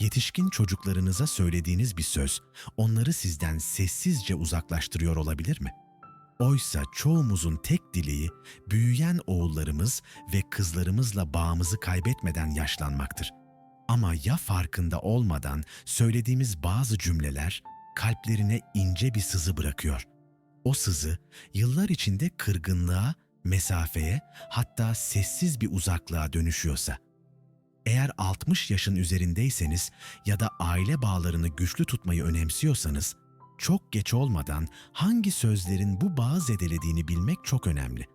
Yetişkin çocuklarınıza söylediğiniz bir söz onları sizden sessizce uzaklaştırıyor olabilir mi? Oysa çoğumuzun tek dileği büyüyen oğullarımız ve kızlarımızla bağımızı kaybetmeden yaşlanmaktır. Ama ya farkında olmadan söylediğimiz bazı cümleler kalplerine ince bir sızı bırakıyor. O sızı yıllar içinde kırgınlığa, mesafeye, hatta sessiz bir uzaklığa dönüşüyorsa, eğer 60 yaşın üzerindeyseniz ya da aile bağlarını güçlü tutmayı önemsiyorsanız, çok geç olmadan hangi sözlerin bu bağı zedelediğini bilmek çok önemli.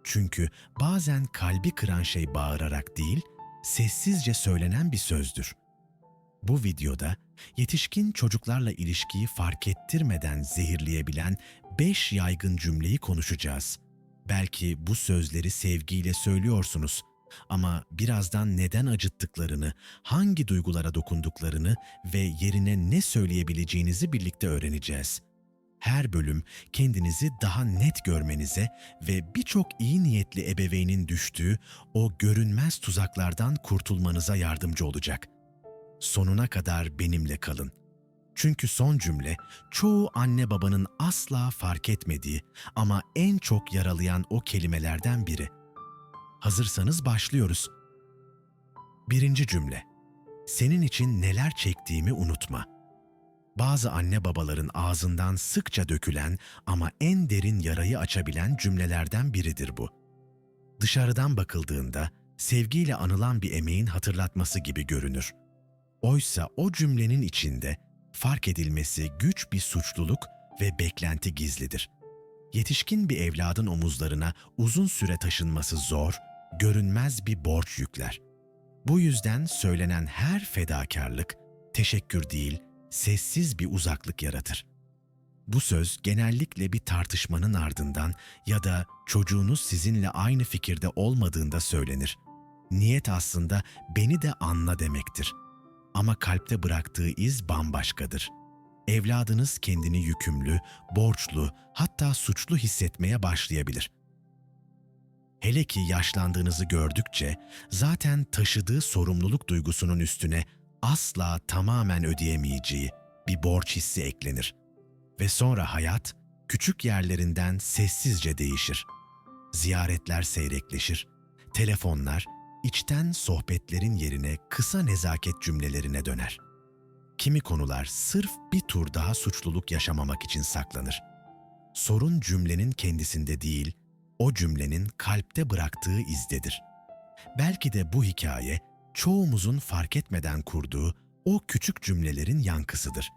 Çünkü bazen kalbi kıran şey bağırarak değil, sessizce söylenen bir sözdür. Bu videoda yetişkin çocuklarla ilişkiyi fark ettirmeden zehirleyebilen 5 yaygın cümleyi konuşacağız. Belki bu sözleri sevgiyle söylüyorsunuz ama birazdan neden acıttıklarını, hangi duygulara dokunduklarını ve yerine ne söyleyebileceğinizi birlikte öğreneceğiz. Her bölüm kendinizi daha net görmenize ve birçok iyi niyetli ebeveynin düştüğü o görünmez tuzaklardan kurtulmanıza yardımcı olacak. Sonuna kadar benimle kalın. Çünkü son cümle çoğu anne babanın asla fark etmediği ama en çok yaralayan o kelimelerden biri. Hazırsanız başlıyoruz. Birinci cümle. Senin için neler çektiğimi unutma. Bazı anne babaların ağzından sıkça dökülen ama en derin yarayı açabilen cümlelerden biridir bu. Dışarıdan bakıldığında sevgiyle anılan bir emeğin hatırlatması gibi görünür. Oysa o cümlenin içinde fark edilmesi güç bir suçluluk ve beklenti gizlidir. Yetişkin bir evladın omuzlarına uzun süre taşınması zor, görünmez bir borç yükler. Bu yüzden söylenen her fedakarlık, teşekkür değil, sessiz bir uzaklık yaratır. Bu söz genellikle bir tartışmanın ardından ya da çocuğunuz sizinle aynı fikirde olmadığında söylenir. Niyet aslında beni de anla demektir. Ama kalpte bıraktığı iz bambaşkadır. Evladınız kendini yükümlü, borçlu, hatta suçlu hissetmeye başlayabilir. Hele ki yaşlandığınızı gördükçe zaten taşıdığı sorumluluk duygusunun üstüne asla tamamen ödeyemeyeceği bir borç hissi eklenir. Ve sonra hayat küçük yerlerinden sessizce değişir. Ziyaretler seyrekleşir, telefonlar içten sohbetlerin yerine kısa nezaket cümlelerine döner. Kimi konular sırf bir tur daha suçluluk yaşamamak için saklanır. Sorun cümlenin kendisinde değil, o cümlenin kalpte bıraktığı izdedir. Belki de bu hikaye çoğumuzun fark etmeden kurduğu o küçük cümlelerin yankısıdır.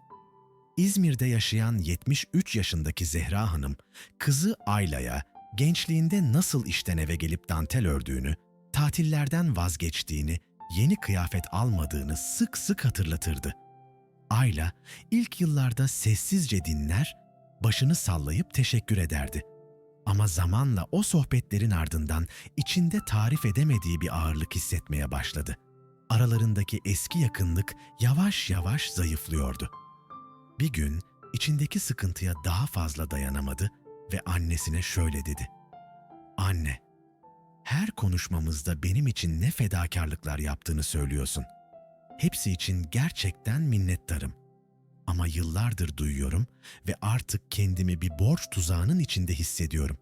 İzmir'de yaşayan 73 yaşındaki Zehra Hanım, kızı Ayla'ya gençliğinde nasıl işten eve gelip dantel ördüğünü, tatillerden vazgeçtiğini, yeni kıyafet almadığını sık sık hatırlatırdı. Ayla ilk yıllarda sessizce dinler, başını sallayıp teşekkür ederdi. Ama zamanla o sohbetlerin ardından içinde tarif edemediği bir ağırlık hissetmeye başladı. Aralarındaki eski yakınlık yavaş yavaş zayıflıyordu. Bir gün içindeki sıkıntıya daha fazla dayanamadı ve annesine şöyle dedi. "Anne, her konuşmamızda benim için ne fedakarlıklar yaptığını söylüyorsun. Hepsi için gerçekten minnettarım. Ama yıllardır duyuyorum ve artık kendimi bir borç tuzağının içinde hissediyorum."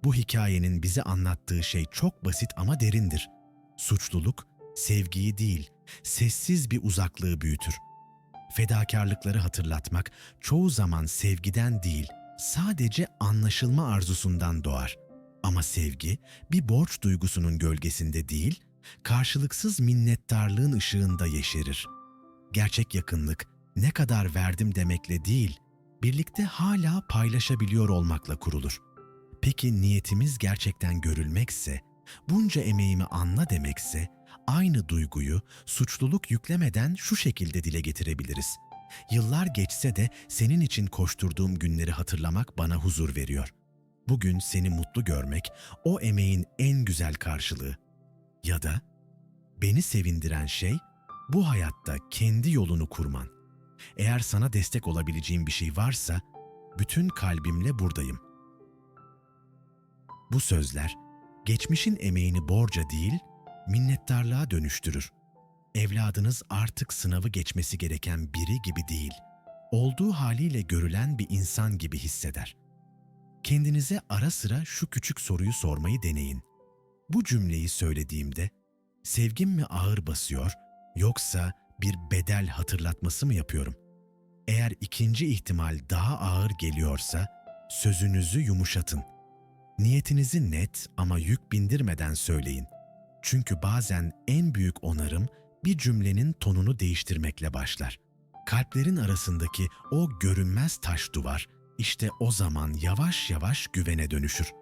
Bu hikayenin bize anlattığı şey çok basit ama derindir. Suçluluk, sevgiyi değil, sessiz bir uzaklığı büyütür. Fedakarlıkları hatırlatmak çoğu zaman sevgiden değil, sadece anlaşılma arzusundan doğar. Ama sevgi, bir borç duygusunun gölgesinde değil, karşılıksız minnettarlığın ışığında yeşerir. Gerçek yakınlık, ne kadar verdim demekle değil, birlikte hala paylaşabiliyor olmakla kurulur. Peki niyetimiz gerçekten görülmekse, bunca emeğimi anla demekse, aynı duyguyu suçluluk yüklemeden şu şekilde dile getirebiliriz. Yıllar geçse de senin için koşturduğum günleri hatırlamak bana huzur veriyor. Bugün seni mutlu görmek, o emeğin en güzel karşılığı. Ya da, beni sevindiren şey, bu hayatta kendi yolunu kurman. Eğer sana destek olabileceğim bir şey varsa, bütün kalbimle buradayım. Bu sözler, geçmişin emeğini borca değil, minnettarlığa dönüştürür. evladınız artık sınavı geçmesi gereken biri gibi değil, olduğu haliyle görülen bir insan gibi hisseder. Kendinize ara sıra şu küçük soruyu sormayı deneyin. Bu cümleyi söylediğimde sevgim mi ağır basıyor yoksa bir bedel hatırlatması mı yapıyorum? Eğer ikinci ihtimal daha ağır geliyorsa sözünüzü yumuşatın. Niyetinizi net ama yük bindirmeden söyleyin. Çünkü bazen en büyük onarım bir cümlenin tonunu değiştirmekle başlar. Kalplerin arasındaki o görünmez taş duvar işte o zaman yavaş yavaş güvene dönüşür.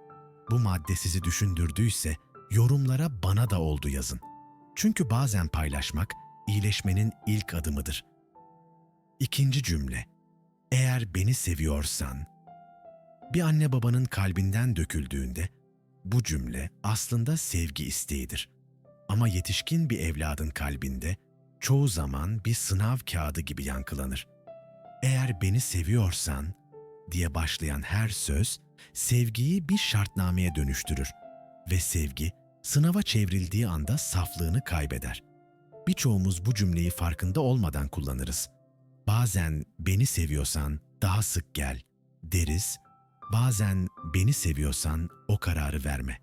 Bu madde sizi düşündürdüyse yorumlara bana da oldu yazın. Çünkü bazen paylaşmak iyileşmenin ilk adımıdır. İkinci cümle. Eğer beni seviyorsan, bir anne babanın kalbinden döküldüğünde bu cümle aslında sevgi isteğidir. Ama yetişkin bir evladın kalbinde çoğu zaman bir sınav kağıdı gibi yankılanır. Eğer beni seviyorsan diye başlayan her söz sevgiyi bir şartnameye dönüştürür ve sevgi sınava çevrildiği anda saflığını kaybeder. Birçoğumuz bu cümleyi farkında olmadan kullanırız. Bazen beni seviyorsan daha sık gel deriz, bazen beni seviyorsan o kararı verme.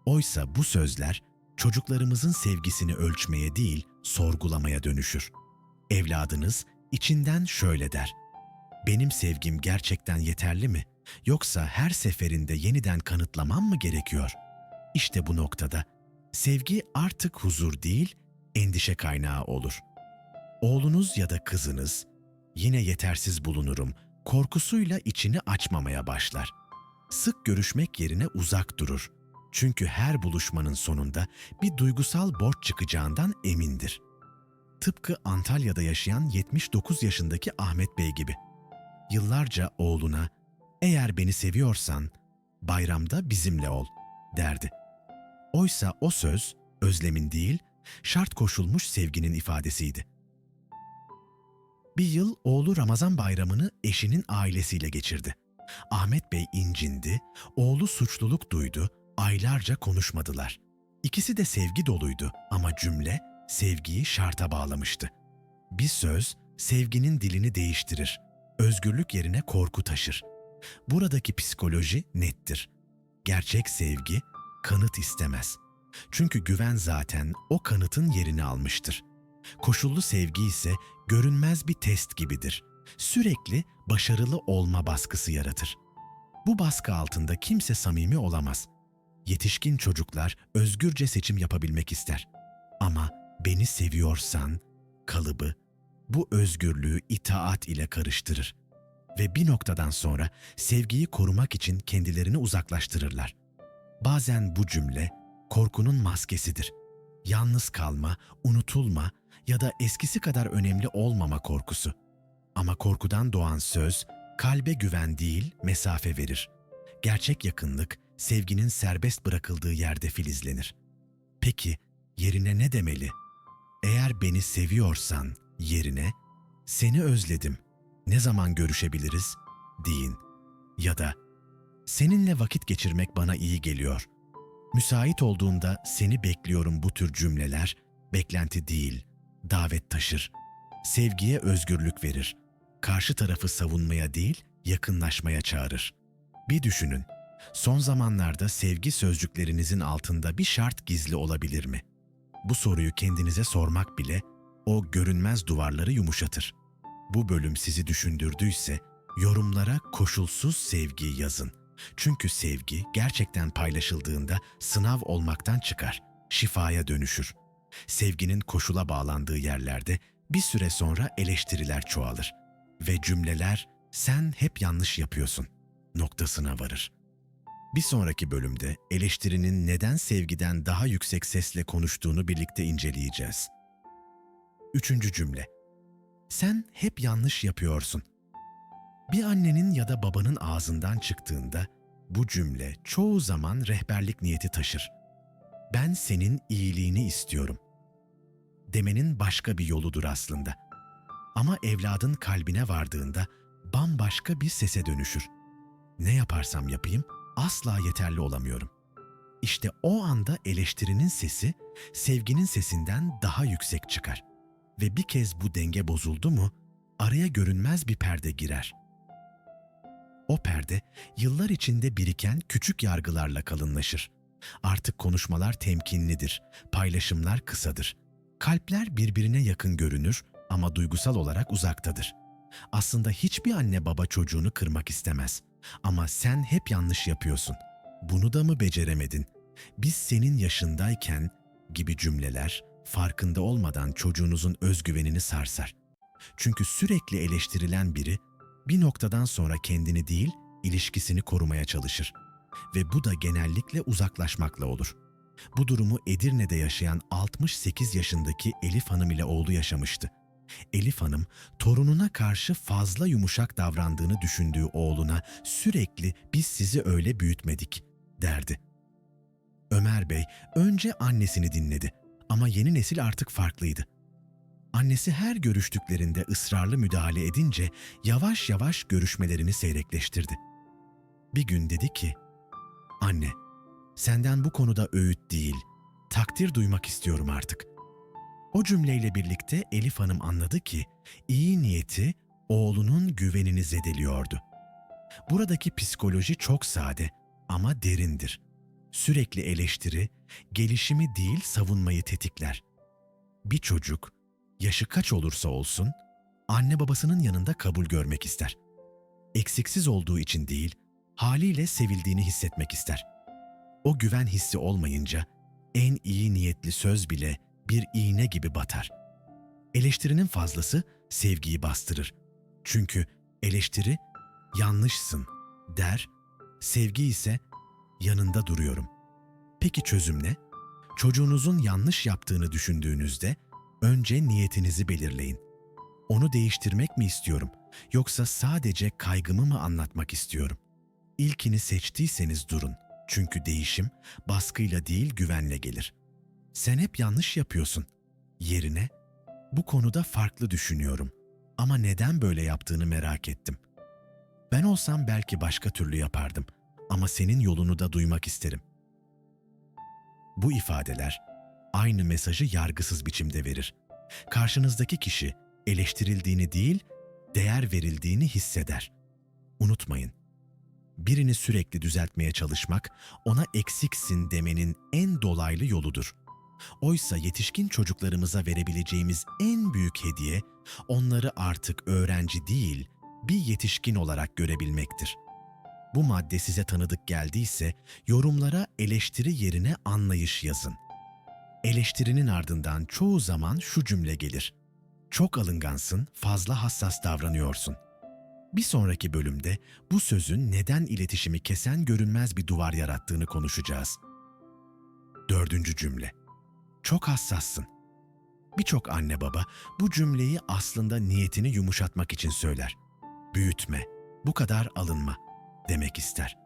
Oysa bu sözler çocuklarımızın sevgisini ölçmeye değil, sorgulamaya dönüşür. Evladınız içinden şöyle der: benim sevgim gerçekten yeterli mi? Yoksa her seferinde yeniden kanıtlamam mı gerekiyor? İşte bu noktada sevgi artık huzur değil, endişe kaynağı olur. Oğlunuz ya da kızınız yine yetersiz bulunurum korkusuyla içini açmamaya başlar. Sık görüşmek yerine uzak durur. Çünkü her buluşmanın sonunda bir duygusal borç çıkacağından emindir. Tıpkı Antalya'da yaşayan 79 yaşındaki Ahmet Bey gibi. Yıllarca oğluna "Eğer beni seviyorsan bayramda bizimle ol." derdi. Oysa o söz özlemin değil, şart koşulmuş sevginin ifadesiydi. Bir yıl oğlu Ramazan bayramını eşinin ailesiyle geçirdi. Ahmet Bey incindi, oğlu suçluluk duydu, aylarca konuşmadılar. İkisi de sevgi doluydu ama cümle sevgiyi şarta bağlamıştı. Bir söz sevginin dilini değiştirir, özgürlük yerine korku taşır. Buradaki psikoloji nettir. Gerçek sevgi kanıt istemez. Çünkü güven zaten o kanıtın yerini almıştır. Koşullu sevgi ise görünmez bir test gibidir. Sürekli başarılı olma baskısı yaratır. Bu baskı altında kimse samimi olamaz. Yetişkin çocuklar özgürce seçim yapabilmek ister. Ama beni seviyorsan kalıbı bu özgürlüğü itaat ile karıştırır. Ve bir noktadan sonra sevgiyi korumak için kendilerini uzaklaştırırlar. Bazen bu cümle korkunun maskesidir. Yalnız kalma, unutulma ya da eskisi kadar önemli olmama korkusu. Ama korkudan doğan söz kalbe güven değil, mesafe verir. Gerçek yakınlık sevginin serbest bırakıldığı yerde filizlenir. Peki yerine ne demeli? Eğer beni seviyorsan yerine seni özledim. Ne zaman görüşebiliriz? Deyin. Ya da seninle vakit geçirmek bana iyi geliyor. Müsait olduğunda seni bekliyorum bu tür cümleler beklenti değil, davet taşır. Sevgiye özgürlük verir. Karşı tarafı savunmaya değil, yakınlaşmaya çağırır. Bir düşünün, son zamanlarda sevgi sözcüklerinizin altında bir şart gizli olabilir mi? Bu soruyu kendinize sormak bile o görünmez duvarları yumuşatır. Bu bölüm sizi düşündürdüyse yorumlara koşulsuz sevgi yazın. Çünkü sevgi gerçekten paylaşıldığında sınav olmaktan çıkar, şifaya dönüşür. Sevginin koşula bağlandığı yerlerde bir süre sonra eleştiriler çoğalır ve cümleler "sen hep yanlış yapıyorsun" noktasına varır. Bir sonraki bölümde eleştirinin neden sevgiden daha yüksek sesle konuştuğunu birlikte inceleyeceğiz. Üçüncü cümle. Sen hep yanlış yapıyorsun. Bir annenin ya da babanın ağzından çıktığında bu cümle çoğu zaman rehberlik niyeti taşır. Ben senin iyiliğini istiyorum demenin başka bir yoludur aslında. Ama evladın kalbine vardığında bambaşka bir sese dönüşür. Ne yaparsam yapayım asla yeterli olamıyorum. İşte o anda eleştirinin sesi sevginin sesinden daha yüksek çıkar. Ve bir kez bu denge bozuldu mu, araya görünmez bir perde girer. O perde yıllar içinde biriken küçük yargılarla kalınlaşır. Artık konuşmalar temkinlidir, paylaşımlar kısadır. Kalpler birbirine yakın görünür ama duygusal olarak uzaktadır. Aslında hiçbir anne baba çocuğunu kırmak istemez. Ama sen hep yanlış yapıyorsun. Bunu da mı beceremedin? Biz senin yaşındayken gibi cümleler farkında olmadan çocuğunuzun özgüvenini sarsar. Çünkü sürekli eleştirilen biri bir noktadan sonra kendini değil, ilişkisini korumaya çalışır. Ve bu da genellikle uzaklaşmakla olur. Bu durumu Edirne'de yaşayan 68 yaşındaki Elif Hanım ile oğlu yaşamıştı. Elif Hanım, torununa karşı fazla yumuşak davrandığını düşündüğü oğluna sürekli "biz sizi öyle büyütmedik" derdi. Ömer Bey önce annesini dinledi ama yeni nesil artık farklıydı. Annesi her görüştüklerinde ısrarlı müdahale edince yavaş yavaş görüşmelerini seyrekleştirdi. Bir gün dedi ki, "Anne, senden bu konuda öğüt değil, takdir duymak istiyorum artık." O cümleyle birlikte Elif Hanım anladı ki iyi niyeti oğlunun güvenini zedeliyordu. Buradaki psikoloji çok sade ama derindir. Sürekli eleştiri, gelişimi değil savunmayı tetikler. Bir çocuk, yaşı kaç olursa olsun, anne babasının yanında kabul görmek ister. Eksiksiz olduğu için değil, haliyle sevildiğini hissetmek ister. O güven hissi olmayınca en iyi niyetli söz bile bir iğne gibi batar. Eleştirinin fazlası sevgiyi bastırır. Çünkü eleştiri yanlışsın der, sevgi ise yanında duruyorum. Peki çözüm ne? Çocuğunuzun yanlış yaptığını düşündüğünüzde önce niyetinizi belirleyin. Onu değiştirmek mi istiyorum yoksa sadece kaygımı mı anlatmak istiyorum? İlkini seçtiyseniz durun. Çünkü değişim baskıyla değil güvenle gelir. Sen hep yanlış yapıyorsun. Yerine bu konuda farklı düşünüyorum ama neden böyle yaptığını merak ettim. Ben olsam belki başka türlü yapardım ama senin yolunu da duymak isterim. Bu ifadeler aynı mesajı yargısız biçimde verir. Karşınızdaki kişi eleştirildiğini değil, değer verildiğini hisseder. Unutmayın, birini sürekli düzeltmeye çalışmak ona eksiksin demenin en dolaylı yoludur. Oysa yetişkin çocuklarımıza verebileceğimiz en büyük hediye onları artık öğrenci değil, bir yetişkin olarak görebilmektir. Bu madde size tanıdık geldiyse yorumlara eleştiri yerine anlayış yazın. Eleştirinin ardından çoğu zaman şu cümle gelir: "Çok alıngansın, fazla hassas davranıyorsun." Bir sonraki bölümde bu sözün neden iletişimi kesen görünmez bir duvar yarattığını konuşacağız. 4. cümle. Çok hassassın. Birçok anne baba bu cümleyi aslında niyetini yumuşatmak için söyler. Büyütme, bu kadar alınma demek ister.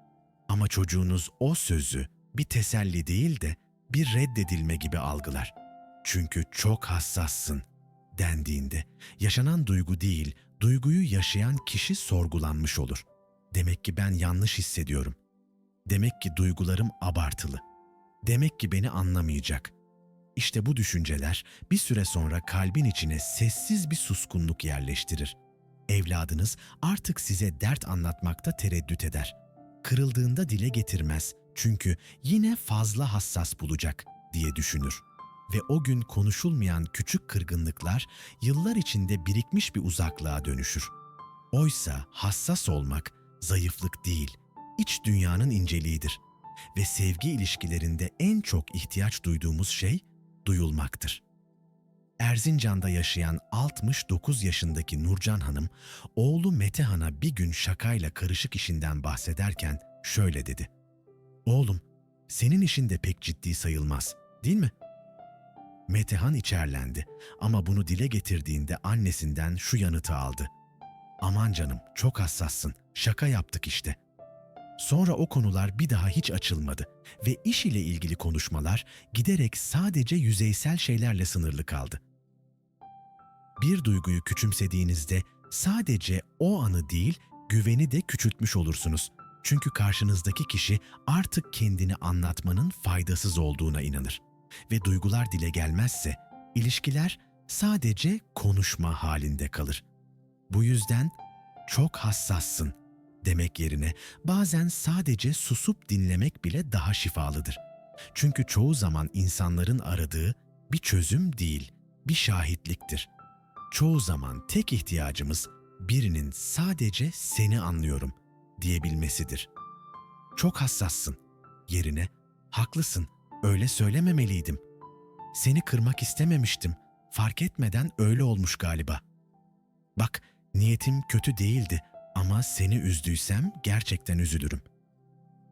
Ama çocuğunuz o sözü bir teselli değil de bir reddedilme gibi algılar. Çünkü çok hassassın dendiğinde yaşanan duygu değil, duyguyu yaşayan kişi sorgulanmış olur. Demek ki ben yanlış hissediyorum. Demek ki duygularım abartılı. Demek ki beni anlamayacak. İşte bu düşünceler bir süre sonra kalbin içine sessiz bir suskunluk yerleştirir. Evladınız artık size dert anlatmakta tereddüt eder. Kırıldığında dile getirmez çünkü yine fazla hassas bulacak diye düşünür. Ve o gün konuşulmayan küçük kırgınlıklar yıllar içinde birikmiş bir uzaklığa dönüşür. Oysa hassas olmak zayıflık değil, iç dünyanın inceliğidir. Ve sevgi ilişkilerinde en çok ihtiyaç duyduğumuz şey duyulmaktır. Erzincan'da yaşayan 69 yaşındaki Nurcan Hanım, oğlu Metehan'a bir gün şakayla karışık işinden bahsederken şöyle dedi: "Oğlum, senin işin de pek ciddi sayılmaz, değil mi?" Metehan içerlendi ama bunu dile getirdiğinde annesinden şu yanıtı aldı: "Aman canım, çok hassassın, şaka yaptık işte." Sonra o konular bir daha hiç açılmadı ve iş ile ilgili konuşmalar giderek sadece yüzeysel şeylerle sınırlı kaldı. Bir duyguyu küçümsediğinizde sadece o anı değil, güveni de küçültmüş olursunuz. Çünkü karşınızdaki kişi artık kendini anlatmanın faydasız olduğuna inanır. Ve duygular dile gelmezse ilişkiler sadece konuşma halinde kalır. Bu yüzden çok hassassın demek yerine bazen sadece susup dinlemek bile daha şifalıdır. Çünkü çoğu zaman insanların aradığı bir çözüm değil, bir şahitliktir. Çoğu zaman tek ihtiyacımız birinin sadece seni anlıyorum diyebilmesidir. Çok hassassın yerine haklısın, öyle söylememeliydim. Seni kırmak istememiştim, fark etmeden öyle olmuş galiba. Bak, niyetim kötü değildi ama seni üzdüysem gerçekten üzülürüm.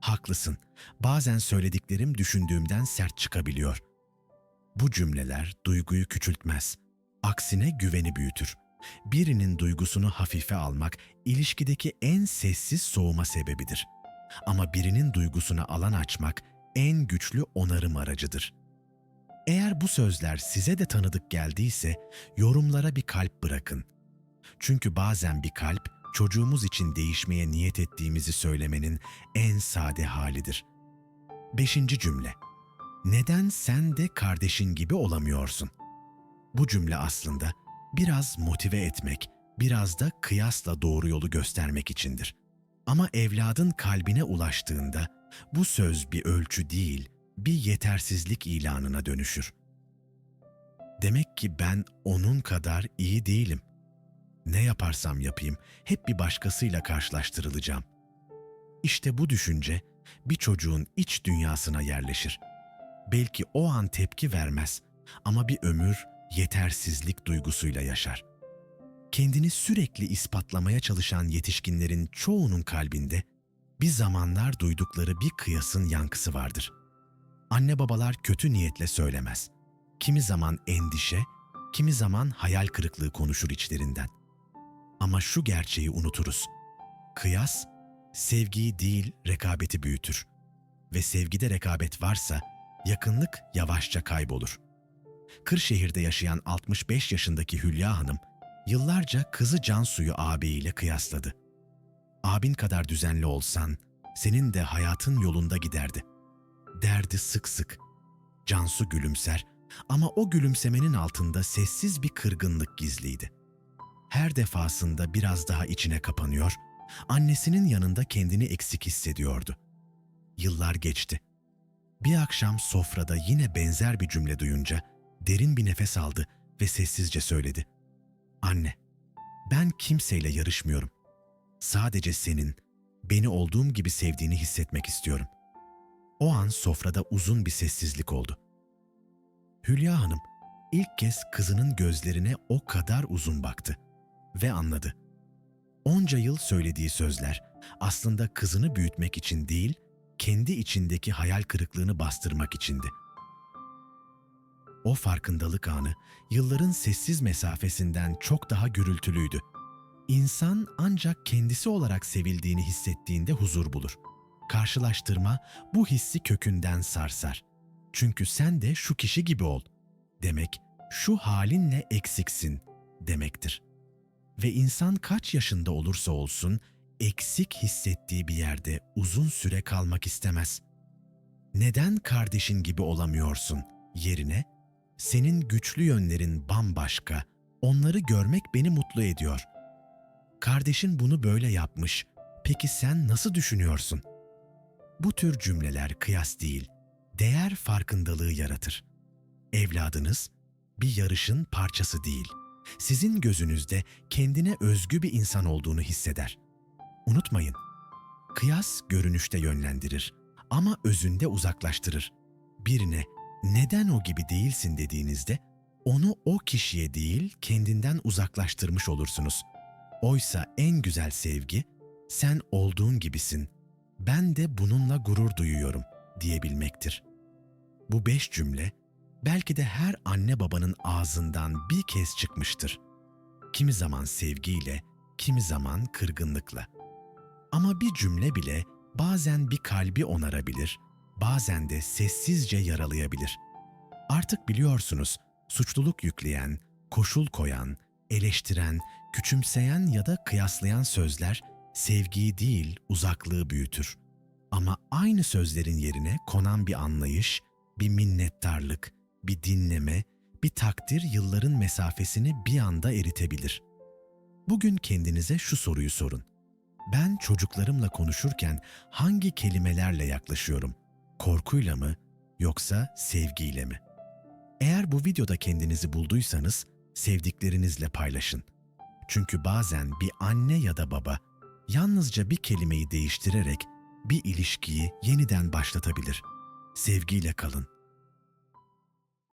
Haklısın, bazen söylediklerim düşündüğümden sert çıkabiliyor. Bu cümleler duyguyu küçültmez, aksine güveni büyütür. Birinin duygusunu hafife almak ilişkideki en sessiz soğuma sebebidir. Ama birinin duygusuna alan açmak en güçlü onarım aracıdır. Eğer bu sözler size de tanıdık geldiyse yorumlara bir kalp bırakın. Çünkü bazen bir kalp çocuğumuz için değişmeye niyet ettiğimizi söylemenin en sade halidir. 5. cümle. Neden sen de kardeşin gibi olamıyorsun? Bu cümle aslında biraz motive etmek, biraz da kıyasla doğru yolu göstermek içindir. Ama evladın kalbine ulaştığında bu söz bir ölçü değil, bir yetersizlik ilanına dönüşür. Demek ki ben onun kadar iyi değilim. Ne yaparsam yapayım hep bir başkasıyla karşılaştırılacağım. İşte bu düşünce bir çocuğun iç dünyasına yerleşir. Belki o an tepki vermez ama bir ömür yetersizlik duygusuyla yaşar. Kendini sürekli ispatlamaya çalışan yetişkinlerin çoğunun kalbinde bir zamanlar duydukları bir kıyasın yankısı vardır. Anne babalar kötü niyetle söylemez. Kimi zaman endişe, kimi zaman hayal kırıklığı konuşur içlerinden. Ama şu gerçeği unuturuz. Kıyas, sevgiyi değil rekabeti büyütür. Ve sevgide rekabet varsa yakınlık yavaşça kaybolur. Kırşehir'de yaşayan 65 yaşındaki Hülya Hanım, yıllarca kızı Cansu'yu ağabeyiyle kıyasladı. Abin kadar düzenli olsan, senin de hayatın yolunda giderdi. Derdi sık sık. Cansu gülümser ama o gülümsemenin altında sessiz bir kırgınlık gizliydi. Her defasında biraz daha içine kapanıyor, annesinin yanında kendini eksik hissediyordu. Yıllar geçti. Bir akşam sofrada yine benzer bir cümle duyunca derin bir nefes aldı ve sessizce söyledi. Anne, ben kimseyle yarışmıyorum. Sadece senin, beni olduğum gibi sevdiğini hissetmek istiyorum. O an sofrada uzun bir sessizlik oldu. Hülya Hanım ilk kez kızının gözlerine o kadar uzun baktı ve anladı. Onca yıl söylediği sözler aslında kızını büyütmek için değil, kendi içindeki hayal kırıklığını bastırmak içindi. O farkındalık anı yılların sessiz mesafesinden çok daha gürültülüydü. İnsan ancak kendisi olarak sevildiğini hissettiğinde huzur bulur. Karşılaştırma bu hissi kökünden sarsar. Çünkü sen de şu kişi gibi ol demek, şu halinle eksiksin demektir. Ve insan kaç yaşında olursa olsun eksik hissettiği bir yerde uzun süre kalmak istemez. Neden kardeşin gibi olamıyorsun yerine senin güçlü yönlerin bambaşka, onları görmek beni mutlu ediyor. Kardeşin bunu böyle yapmış, peki sen nasıl düşünüyorsun? Bu tür cümleler kıyas değil, değer farkındalığı yaratır. Evladınız bir yarışın parçası değil, sizin gözünüzde kendine özgü bir insan olduğunu hisseder. Unutmayın, kıyas görünüşte yönlendirir ama özünde uzaklaştırır. Birine neden o gibi değilsin dediğinizde onu o kişiye değil kendinden uzaklaştırmış olursunuz. Oysa en güzel sevgi sen olduğun gibisin, ben de bununla gurur duyuyorum diyebilmektir. Bu 5 cümle belki de her anne babanın ağzından bir kez çıkmıştır. Kimi zaman sevgiyle, kimi zaman kırgınlıkla. Ama bir cümle bile bazen bir kalbi onarabilir, bazen de sessizce yaralayabilir. Artık biliyorsunuz, suçluluk yükleyen, koşul koyan, eleştiren, küçümseyen ya da kıyaslayan sözler sevgiyi değil uzaklığı büyütür. Ama aynı sözlerin yerine konan bir anlayış, bir minnettarlık, bir dinleme, bir takdir yılların mesafesini bir anda eritebilir. Bugün kendinize şu soruyu sorun. Ben çocuklarımla konuşurken hangi kelimelerle yaklaşıyorum? Korkuyla mı yoksa sevgiyle mi? Eğer bu videoda kendinizi bulduysanız sevdiklerinizle paylaşın. Çünkü bazen bir anne ya da baba yalnızca bir kelimeyi değiştirerek bir ilişkiyi yeniden başlatabilir. Sevgiyle kalın.